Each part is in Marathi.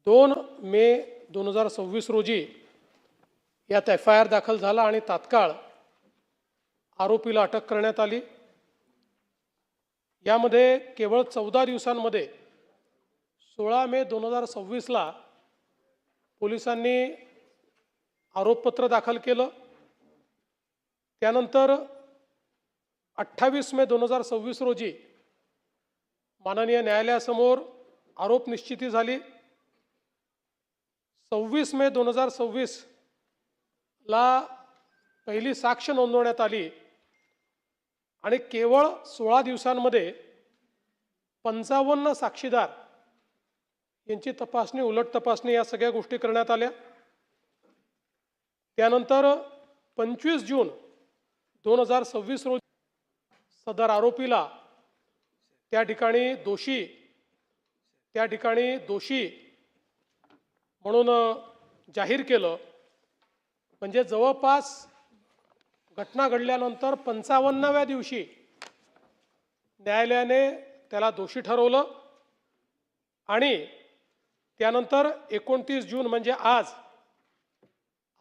2 मे 2026 रोजी यात FIR दाखल झाला आणि तात्काळ आरोपीला अटक करण्यात आली। यामध्ये केवळ 14 दिवसांमध्ये 16 मे 2026 ला पोलिसांनी आरोपपत्र दाखल केलं। त्यानंतर 28 मे 2026 रोजी माननीय न्यायालयासमोर आरोप निश्चिती झाली। 26 मे 2026 ला पहिली साक्ष नोंदवण्यात आली आणि केवळ 16 दिवसांमध्ये 55 साक्षीदार यांची तपासणी, उलट तपासणी या सगळ्या गोष्टी करण्यात आल्या। त्यानंतर 25 जून 2026 रोजी सदर आरोपीला त्या ठिकाणी दोषी म्हणून जाहीर केलं। म्हणजे जवळपास घटना घडल्यानंतर 55व्या दिवशी न्यायालयाने त्याला दोषी ठरवलं आणि त्यानंतर 29 जून म्हणजे आज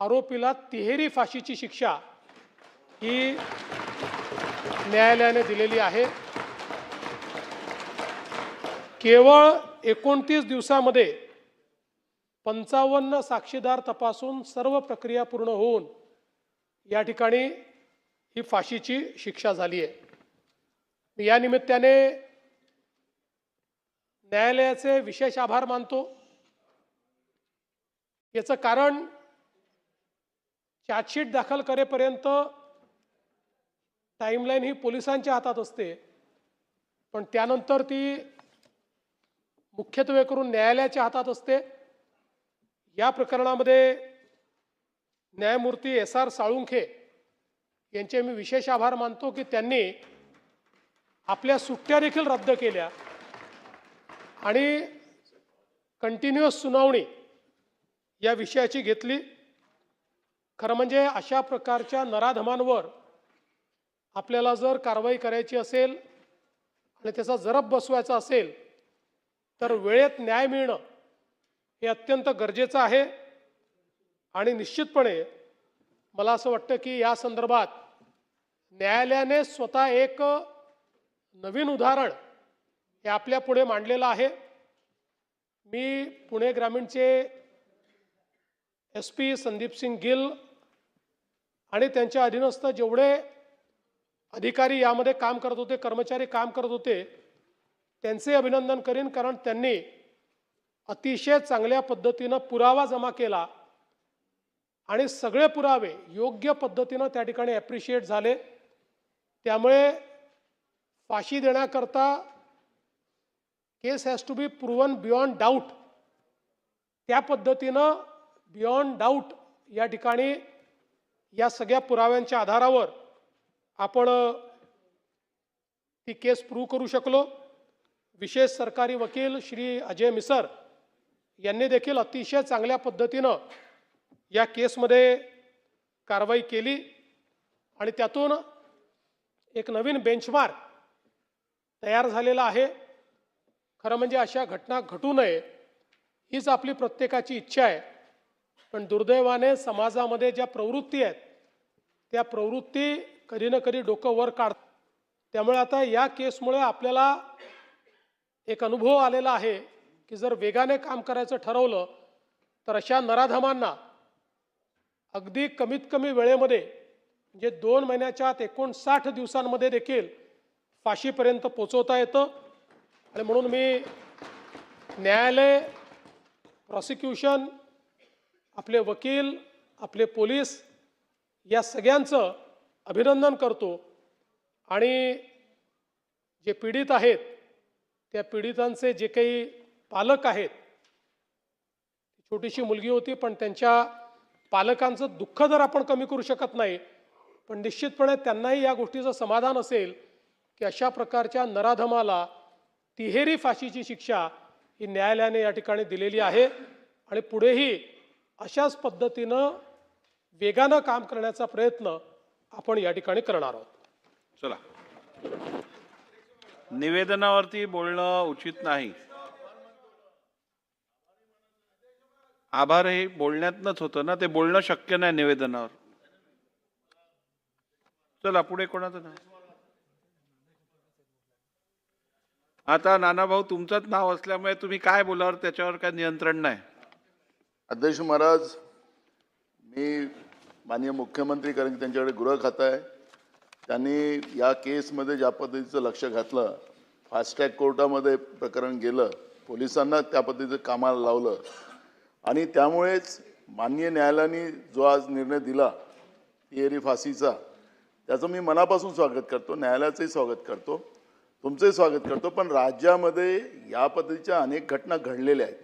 आरोपीला तिहेरी फाशीची शिक्षा ही न्यायालयाने दिलेली आहे। केवळ 29 दिवसामध्ये 55 साक्षीदार तपासून सर्व प्रक्रिया पूर्ण होऊन या ठिकाणी ही फाशीची शिक्षा झाली आहे। या निमित्ताने न्यायालयाचे विशेष आभार मानतो। याचं कारण चार्जशीट दाखल करेपर्यंत टाइमलाईन ही पोलिसांच्या हातात असते, पण त्यानंतर ती मुख्यत्वे करून न्यायालयाच्या हातात असते। या प्रकरणामध्ये न्यायमूर्ती SR साळुंखे यांचे मी विशेष आभार मानतो की त्यांनी आपल्या सुट्ट्या देखील रद्द केल्या आणि कंटिन्युअस सुनावणी या विषयाची घेतली। खरं म्हणजे अशा प्रकारच्या नराधमांवर आपल्याला जर कारवाई करायची असेल आणि त्याचा जरब बसवायचा असेल तर वेळेत न्याय मिळणं हे अत्यंत गरजेचं आहे। आणि निश्चितपणे मला असं वाटतं की या संदर्भात न्यायालयाने स्वतः एक नवीन उदाहरण हे आपल्या पुढे मांडलेलं आहे। मी पुणे ग्रामीणचे SP संदीप सिंग गिल आणि त्यांच्या अधीनस्थ जेवढे अधिकारी यामध्ये काम करत होते, कर्मचारी काम करत होते, त्यांचे अभिनंदन करीन, कारण त्यांनी अतिशय चांगल्या पद्धतीनं पुरावा जमा केला आणि सगळे पुरावे योग्य पद्धतीनं त्या ठिकाणी ॲप्रिशिएट झाले। त्यामुळे फाशी देण्याकरता case has to be proven beyond doubt, त्या पद्धतीनं बियॉन्ड डाऊट या ठिकाणी या सगळ्या पुराव्यांच्या आधारावर आपण ती केस प्रूव्ह करू शकलो। विशेष सरकारी वकील श्री अजय मिसर यांनी देखील अतिशय चांगल्या पद्धतीनं या केसमध्ये कारवाई केली आणि त्यातून एक नवीन बेंचमार्क तयार झालेला आहे। खरं म्हणजे अशा घटना घटू नये हीच आपली प्रत्येकाची इच्छा आहे, पण दुर्दैवाने समाजामध्ये ज्या प्रवृत्ती आहेत त्या प्रवृत्ती कधी ना कधी डोकं वर काढतात। त्यामुळे आता या केसमुळे आपल्याला एक अनुभव आलेला आहे की जर वेगाने काम करायचं ठरवलं तर अशा नराधमांना अगदी कमीत कमी वेळेमध्ये म्हणजे 2 महिन्याच्या आत 59 दिवसांमध्ये देखील फाशीपर्यंत पोहोचवता येतं। आणि म्हणून मी न्यायालय, प्रॉसिक्युशन, आपले वकील, आपले पोलीस या सगळ्यांचं अभिनंदन करतो आणि जे पीडित आहेत त्या पीडितांचे जे काही पालक आहेत, छोटीशी मुलगी होती पण त्यांच्या पालकांचं दुःख जर आपण कमी करू शकत नाही, पण निश्चितपणे त्यांनाही या गोष्टीचं समाधान असेल की अशा प्रकारच्या नराधमाला तिहेरी फाशीची शिक्षा ही न्यायालयाने या ठिकाणी दिलेली आहे आणि पुढेही अशाच पद्धतीनं वेगानं काम करण्याचा प्रयत्न आपण या ठिकाणी करणार आहोत। चला, निवेदनावरती बोलणं उचित नाही। आभार हे बोलण्यातनच होतं ना, ते बोलणं शक्य नाही निवेदनावर. चला पुढे कोणाचं नाव? आता नानाभाऊ तुमचंच नाव असल्यामुळे तुम्ही काय बोलावर त्याच्यावर काय नियंत्रण नाही. अध्यक्ष महाराज, मी माननीय मुख्यमंत्री, कारण की त्यांच्याकडे गृह खातं आहे, त्यांनी या केसमध्ये ज्या पद्धतीचं लक्ष घातलं, फास्ट ट्रॅक कोर्टामध्ये प्रकरण गेलं, पोलिसांना त्या पद्धतीचं कामाला लावलं आणि त्यामुळेच माननीय न्यायालयाने जो आज निर्णय दिला तिहेरी फाशीचा, त्याचं मी मनापासून स्वागत करतो, न्यायालयाचंही स्वागत करतो, तुमचंही स्वागत करतो. पण राज्यामध्ये या पद्धतीच्या अनेक घटना घडलेल्या आहेत.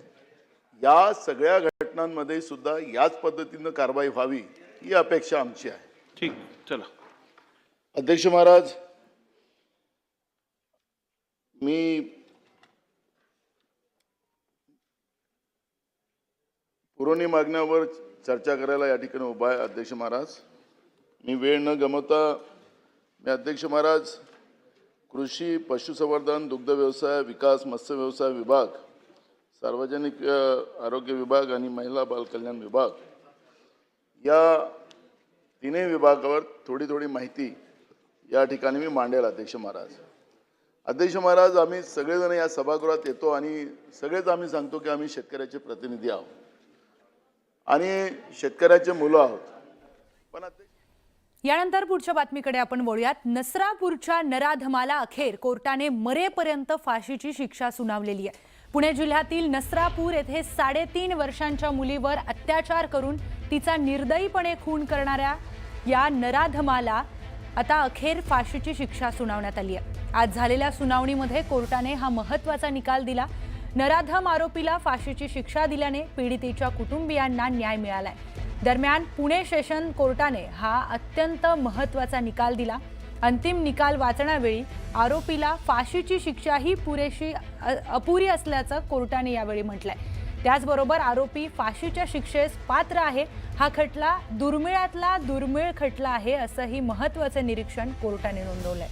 या सगळ्या घटनांमध्ये सुद्धा याच पद्धतीनं कारवाई व्हावी ही अपेक्षा आमची आहे. ठीक, चला. अध्यक्ष महाराज, मी पुरवणी मागण्यावर चर्चा करायला या ठिकाणी उभा आहे. अध्यक्ष महाराज, मी वेळ न गमावता मी अध्यक्ष महाराज कृषी, पशुसंवर्धन, दुग्ध व्यवसाय विकास, मत्स्य व्यवसाय विभाग, सार्वजनिक आरोग्य विभाग आणि महिला बालकल्याण विभाग या तिन्ही विभागावर थोडी माहिती या ठिकाणी मी मांडेल. अध्यक्ष महाराज, आम्ही सगळेजण या सभागृहात येतो आणि सगळेच आम्ही सांगतो की आम्ही शेतकऱ्याचे प्रतिनिधी आहोत आणि शेतकऱ्याचे मुलं आहोत. पण यानंतर पुढच्या बातमीकडे आपण वळूयात. नसरापूरच्या नराधमाला अखेर कोर्टाने मरेपर्यंत फाशीची शिक्षा सुनावलेली आहे. पुणे जिल्ह्यातील नसरापूर येथे 3.5 वर्षांच्या मुलीवर अत्याचार करून तिचा निर्दयीपणे खून करणाऱ्या या नराधमाला आता अखेर फाशीची शिक्षा सुनावण्यात आली आहे. आज झालेल्या सुनावणीमध्ये कोर्टाने हा महत्त्वाचा निकाल दिला. नराधम आरोपीला फाशीची शिक्षा दिल्याने पीडितेच्या कुटुंबियांना न्याय मिळालाय. दरम्यान पुणे सेशन कोर्टाने हा अत्यंत महत्त्वाचा निकाल दिला. अंतिम निकाल वाचण्यावेळी आरोपीला फाशीची शिक्षा ही अपुरी असल्याचं कोर्टाने यावेळी म्हटलंय. त्याचबरोबर आरोपी फाशीच्या शिक्षेस पात्र आहे. हा खटला दुर्मिळातला दुर्मिळ खटला आहे असंही महत्त्वाचं निरीक्षण कोर्टाने नोंदवलंय.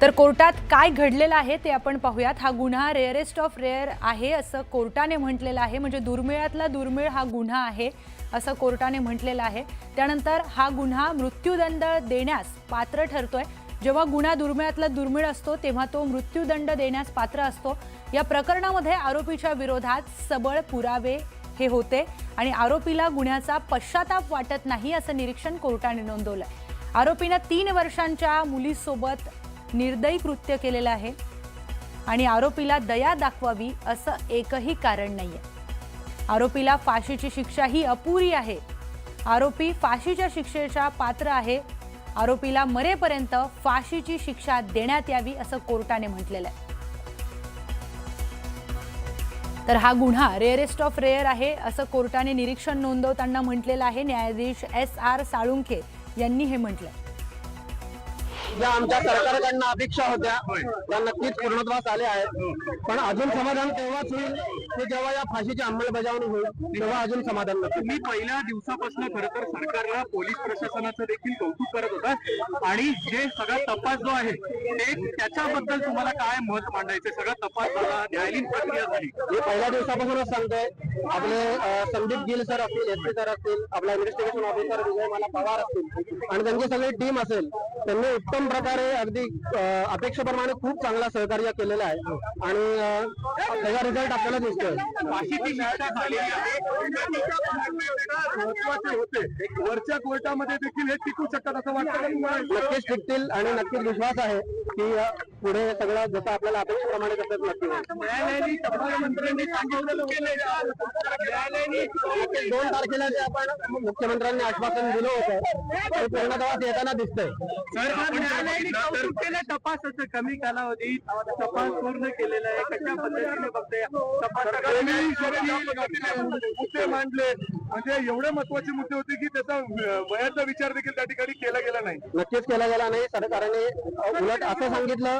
तर कोर्टात काय घडलेलं आहे ते आपण पाहूयात. हा गुन्हा रेअरेस्ट ऑफ रेअर आहे असं कोर्टाने म्हटलेलं आहे. म्हणजे दुर्मिळातला दुर्मिळ हा गुन्हा आहे असं कोर्टाने म्हटलेलं आहे. त्यानंतर हा गुन्हा मृत्यूदंड देण्यास पात्र ठरतोय. जेव्हा गुन्हा दुर्मिळातला दुर्मिळ असतो तेव्हा तो मृत्यूदंड देण्यास पात्र असतो. या प्रकरणामध्ये आरोपीच्या विरोधात सबळ पुरावे हे होते आणि आरोपीला गुन्ह्याचा पश्चाताप वाटत नाही असं निरीक्षण कोर्टाने नोंदवलंय. आरोपीनं 3 वर्षांच्या मुलीसोबत निर्दयी कृत्य केलेलं आहे आणि आरोपीला दया दाखवावी असं एकही कारण नाहीये. आरोपीला फाशीची शिक्षा ही अपुरी आहे. आरोपी फाशीच्या शिक्षेचा पात्र आहे. आरोपीला मरेपर्यंत फाशीची शिक्षा देण्यात यावी असं कोर्टाने म्हटलेलं आहे. तर हा गुन्हा रेअरेस्ट ऑफ रेअर आहे असं कोर्टाने निरीक्षण नोंदवताना म्हटलेलं आहे. न्यायाधीश SR साळुंखे यांनी हे म्हटलंय. ज्या आमच्या सरकारकडनं अपेक्षा होत्या त्या नक्कीच पूर्णत्वास आल्या आहेत. पण अजून समाधान तेव्हाच होईल की जेव्हा या फाशीची अंमलबजावणी होईल, तेव्हा अजून समाधान नसेल. मी पहिल्या दिवसापासून खरं तर सरकारला, पोलीस प्रशासनाचं देखील कौतुक करत होता आणि जे सगळा तपास जो आहे ते त्याच्याबद्दल तुम्हाला काय मत मांडायचं? सगळा तपास झाला, न्यायालयीन प्रक्रिया झाली. मी पहिल्या दिवसापासूनच सांगतोय, आपले संदीप गिल सर असतील, SP सर असतील, आपला इन्व्हेस्टिगेशन ऑफिसर विजयमाला पवार असतील आणि त्यांची सगळी टीम असेल, त्यांनी उत्तम प्रकारे अगदी अपेक्षेप्रमाणे खूप चांगला सहकार्य केलेलं आहे आणि त्याचा रिझल्ट आपल्याला दिसतोय. फाशीची शिक्षा झालेली आहे, महत्वाचे होते. वरच्या कोर्टामध्ये देखील हे टिकू शकतात असं वाटतं? नक्कीच टिकतील आणि नक्कीच विश्वास आहे की पुढे सगळं जसं आपल्याला अपेक्षेप्रमाणे तसंच नक्की होईल. न्यायालयाने टपाल मंत्र्यांनी सांगितलेलं न्यायालयाने 2 तारखेला जे आपण मुख्यमंत्र्यांनी आश्वासन दिलं होतं ते पूर्णत्वास येताना दिसतंय. तपासाचं कमी कालावधीत तपास पूर्ण केलेला आहे. कशा पद्धतीने बघते मुद्दे मांडले, म्हणजे एवढे महत्वाचे मुद्दे होते की त्याचा वयाचा विचार देखील त्या ठिकाणी केला गेला नाही. नक्कीच केला गेला नाही. सरकारने उलट असं सांगितलं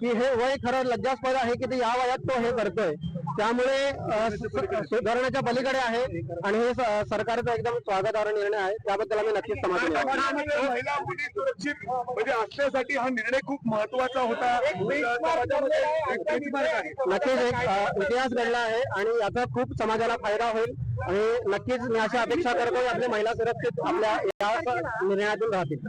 की हे वय खरं लज्जास्पद आहे की ते या वयात तो हे करतोय त्यामुळे सुधारण्याच्या पलीकडे आहे आणि हे सरकारचा एकदम स्वागतार्ह निर्णय आहे. त्याबद्दल आम्ही नक्कीच समाधानी आहोत. महिला मुली सुरक्षित म्हणजे असण्यासाठी हा निर्णय खूप महत्वाचा होता. नक्कीच एक इतिहास घडला आहे आणि याचा खूप समाजाला फायदा होईल आणि नक्कीच मी अशी अपेक्षा करतो की आपल्या महिला सुरक्षित आपल्या या निर्णयातून राहतील.